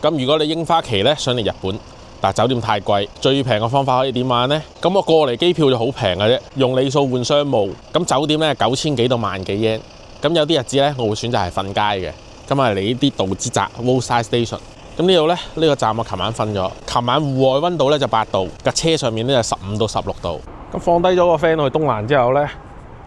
咁如果你櫻花期咧想嚟日本，但係酒店太貴，最平嘅方法可以點玩呢？咁我過嚟機票就好平嘅啫，用里數換商務。咁酒店咧9000幾到10000幾 yen。咁有啲日子咧，我會選擇係瞓街嘅。咁啊嚟呢啲道之澤 Roadside Station。咁呢度咧呢個站我琴晚瞓咗，琴晚戶外溫度咧就8度，架車上面咧就15到16度。咁放低咗個 friend 去東蘭之後咧，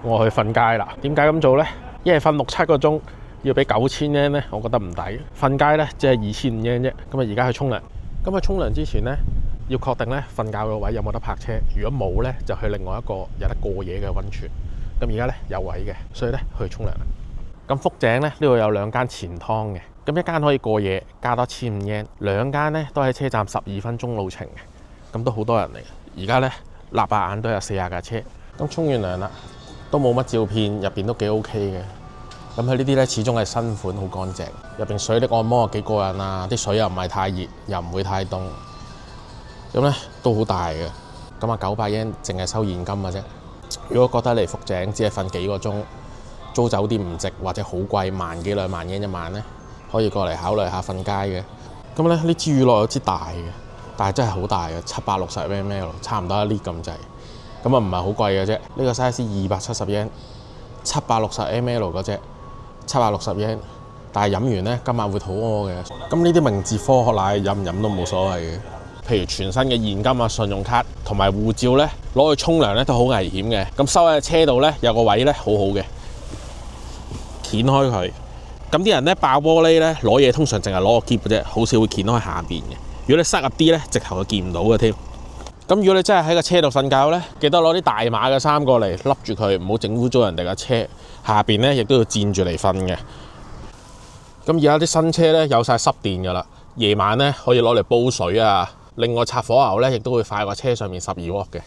我去瞓街啦。點解咁做咧？因為瞓6-7個鐘要俾9000 yen 咧，我覺得唔抵。瞓街咧只係2500 yen 啫。咁啊而家去沖涼。咁喺沖涼之前咧，要確定咧瞓覺個位有冇得泊車。如果冇咧，就去另外一個有得過夜嘅溫泉。咁而家咧有位嘅，所以咧去沖涼啦。咁福井咧呢度有2間錢湯嘅，咁一間可以過夜，加多1500 yen。2間咧都喺車站12分鐘路程嘅，咁都好多人嚟。而家咧立白眼都有40架車。咁沖完涼啦，都冇乜照片，入邊都幾 OK 嘅。咁佢呢啲咧始終係新款，好乾淨。入邊水力按摩又幾過癮啊！啲水又唔係太熱，又唔會太凍。咁咧都好大嘅。咁啊900 yen 淨係收現金嘅啫。如果覺得嚟福井只係瞓幾個鐘，租酒店唔值或者好貴，1幾2萬 yen 一晚咧，可以過嚟考慮下瞓街嘅。咁咧呢支乳酪有支大嘅，但係真係好大嘅，760 ml， 差唔多1 lit 咁滯。咁啊唔係好貴嘅啫。呢個 size 270 yen， 760 ml 嗰隻760 yen。但係飲完咧今晚會肚屙嘅。咁呢啲明治科學奶飲唔飲都冇所謂嘅。譬如全新嘅現金啊、信用卡同埋護照咧，攞去沖涼咧都好危險嘅。咁收喺車度咧有個位咧好好嘅，掀開佢。咁啲人咧爆玻璃咧攞嘢通常淨係攞個篋嘅啫，好少會掀開下邊嘅。如果你塞入啲咧，直頭就見唔到嘅添。咁如果你真係喺個車度瞓覺咧，記得攞啲大碼嘅衫過嚟笠住佢，唔好整污糟人哋嘅車。下邊咧亦都要墊住嚟瞓嘅。咁而家啲新車咧有晒濕電㗎啦，夜晚咧可以攞嚟煲水啊。另外拆火牛咧，亦都會快過車上面12W嘅。